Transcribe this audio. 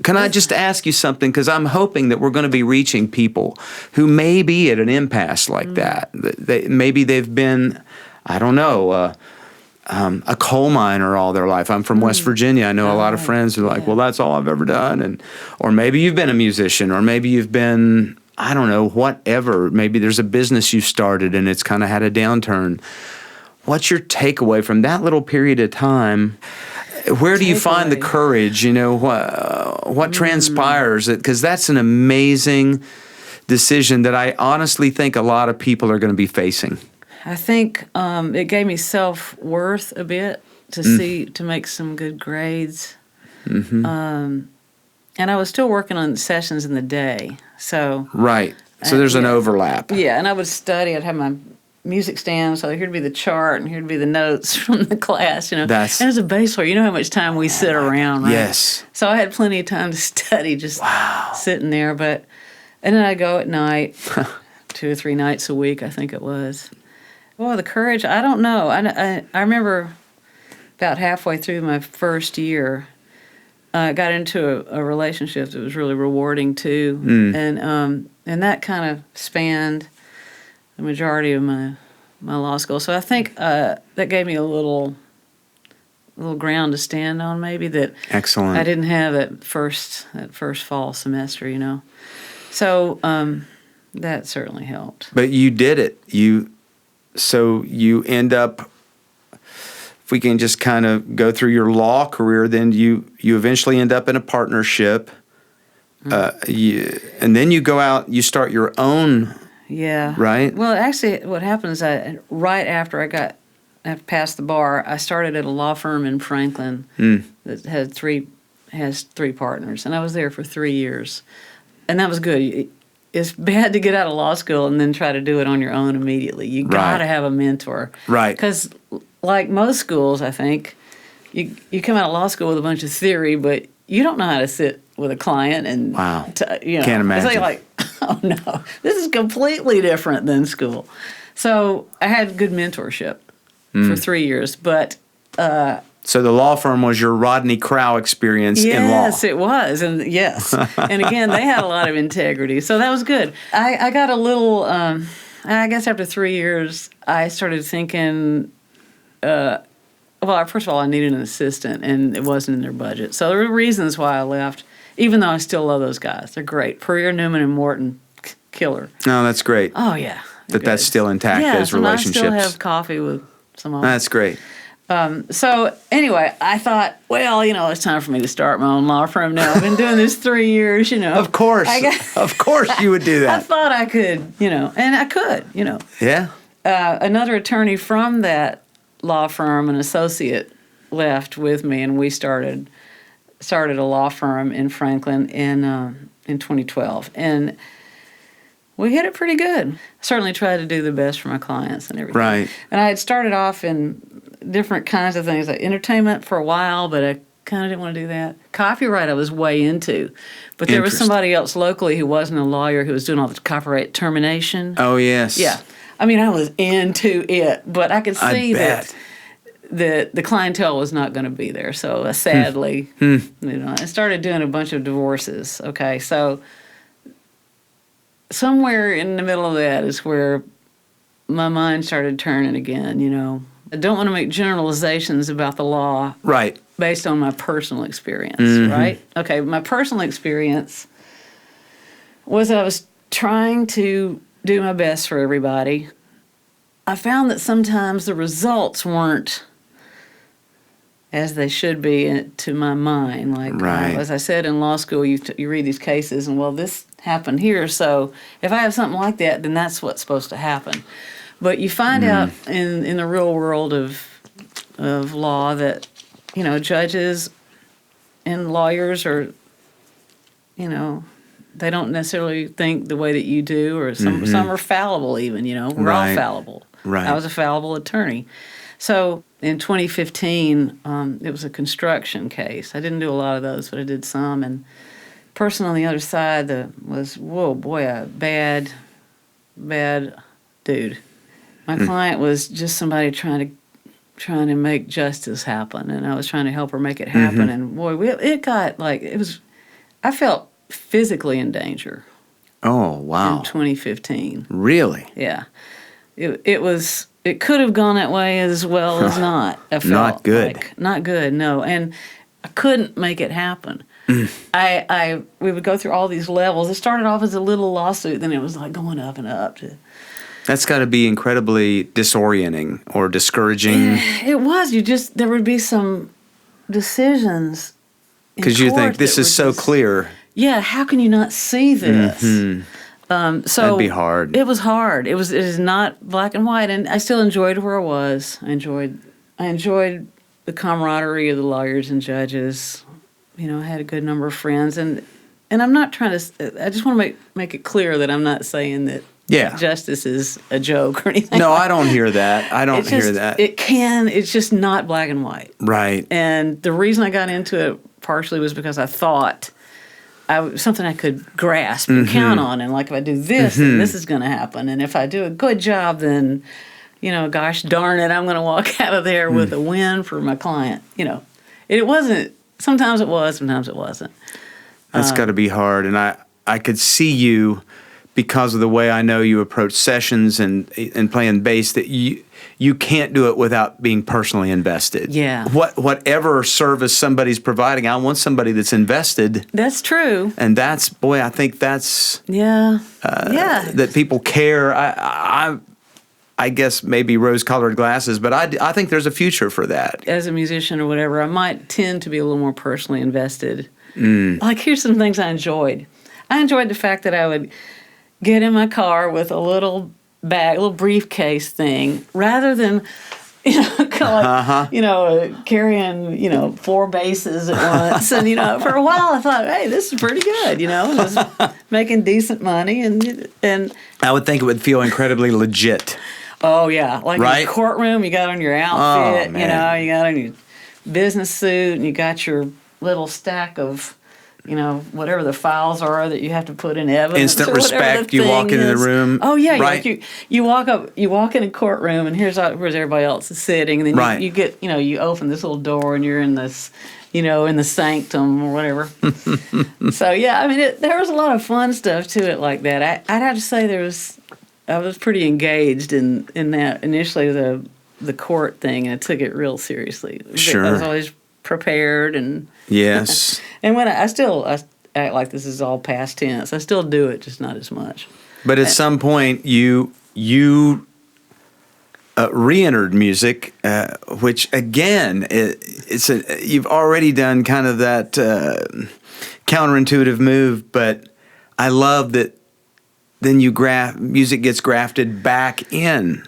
Can I just ask you something? Because I'm hoping that we're going to be reaching people who may be at an impasse like that. Maybe they've been, I don't know, a coal miner all their life. I'm from West Virginia. I know a lot of friends who are like, well, that's all I've ever done. Or maybe you've been a musician, or maybe you've been, I don't know, whatever. Maybe there's a business you started and it's kind of had a downturn. What's your takeaway from that little period of time? Where do you find the courage? You know, what transpires? Because that's an amazing decision that I honestly think a lot of people are going to be facing. I think it gave me self-worth a bit to make some good grades. Mm-hmm. And I was still working on sessions in the day. So right. So there's an overlap. Yeah, and I would study. I'd have my music stand, so here'd be the chart and here'd be the notes from the class, you know. And as a bass player, you know how much time we sit around, right? Yes. So I had plenty of time to study, just sitting there. And then I'd go at night, 2 or 3 nights a week, I think it was. Well, the courage, I don't know. I remember about halfway through my first year, I got into a relationship that was really rewarding too, and that kind of spanned the majority of my law school. So I think that gave me a little ground to stand on, maybe, that excellent. I didn't have that first fall semester, you know. So that certainly helped. But you did it. So you end up, if we can just kind of go through your law career, then you eventually end up in a partnership, and then you go out, you start your own. Yeah. Right? Well, actually, what happened is right after I passed the bar, I started at a law firm in Franklin that has three partners, and I was there for 3 years, and that was good. It's bad to get out of law school and then try to do it on your own immediately. You got to have a mentor, right? Because like most schools, I think you come out of law school with a bunch of theory, but you don't know how to sit with a client and Can't imagine. It's like, oh no, this is completely different than school. So I had good mentorship for 3 years, but so the law firm was your Rodney Crowe experience in law. Yes, it was, and yes, and again, they had a lot of integrity, so that was good. I got a little. I guess after 3 years, I started thinking. Well, first of all, I needed an assistant, and it wasn't in their budget. So there were reasons why I left, even though I still love those guys. They're great. Puryear, Newman, and Morton, killer. No, that's great. Oh, yeah. That's still intact, those relationships. I still have coffee with some of them. That's great. So anyway, I thought, well, it's time for me to start my own law firm now. I've been doing this 3 years, Of course. Of course you would do that. I thought I could, and I could, Yeah. Another attorney from that law firm, an associate, left with me, and we started a law firm in Franklin in 2012, and we hit it pretty good. Certainly tried to do the best for my clients and everything. Right. And I had started off in different kinds of things, like entertainment for a while, but I kind of didn't want to do that. Copyright I was way into, but there was somebody else locally who wasn't a lawyer who was doing all the copyright termination. Oh, yes. Yeah. I mean, I was into it, but I could see that the clientele was not going to be there. So sadly, I started doing a bunch of divorces. Okay, so somewhere in the middle of that is where my mind started turning again. I don't want to make generalizations about the law, right? Based on my personal experience, right? Okay, my personal experience was that I was trying to do my best for everybody. I found that sometimes the results weren't as they should be to my mind. Like, as I said, in law school, you read these cases, and, well, this happened here, so if I have something like that, then that's what's supposed to happen. But you find out in the real world of law that, judges and lawyers are, they don't necessarily think the way that you do, or some are fallible even, We're all fallible. Right. I was a fallible attorney. So in 2015, it was a construction case. I didn't do a lot of those, but I did some. And the person on the other side was, a bad dude. My client was just somebody trying to make justice happen, and I was trying to help her make it happen. And boy, it got like, it was I felt physically in danger Oh, wow. in 2015. Really? Yeah. It could have gone that way as well as not. I felt Not good. Not good, no. And I couldn't make it happen. We would go through all these levels. It started off as a little lawsuit, then it was like going up and up. That's got to be incredibly disorienting or discouraging. It was. There would be some decisions. Because you think this is so clear. Yeah, how can you not see this? So That'd be hard. It was hard. It is not black and white, and I still enjoyed where I was. I enjoyed the camaraderie of the lawyers and judges. You know, I had a good number of friends, and I'm not trying to. I just want to make it clear that I'm not saying that justice is a joke or anything. No, I don't hear that. I don't hear that. It's just not black and white. Right. And the reason I got into it partially was because I thought something I could grasp and count on. And like, if I do this, then this is going to happen. And if I do a good job, then, you know, gosh darn it, I'm going to walk out of there with a win for my client. You know, it wasn't, sometimes it was, sometimes it wasn't. That's got to be hard. And I could see you, because of the way I know you approach sessions and playing bass, that you can't do it without being personally invested. Yeah. Whatever service somebody's providing, I want somebody that's invested. That's true. And I think that's yeah. That people care. I guess maybe rose-colored glasses, but I think there's a future for that. As a musician or whatever, I might tend to be a little more personally invested. Like, here's some things I enjoyed. I enjoyed the fact that I would get in my car with a little bag, a little briefcase thing, rather than, you know, carrying, 4 basses at once. And, for a while I thought, hey, this is pretty good, and I was making decent money. And I would think it would feel incredibly legit. Oh, yeah. Like in the courtroom, you got on your outfit, you got on your business suit, and you got your little stack of, whatever the files are that you have to put in evidence. Instant respect. You walk into the room. Oh yeah, right? Like you walk in a courtroom, and here's everybody else is sitting, and then you get, you open this little door, and you're in this, in the sanctum or whatever. So yeah, I mean, there was a lot of fun stuff to it like that. I'd have to say I was pretty engaged in that initially, the court thing, and I took it real seriously. Sure. I was always prepared and. Yes. And when I still act like this is all past tense. I still do it, just not as much. But at some point, you re-entered music, which again, you've already done kind of that counterintuitive move. But I love that. Then music gets grafted back in.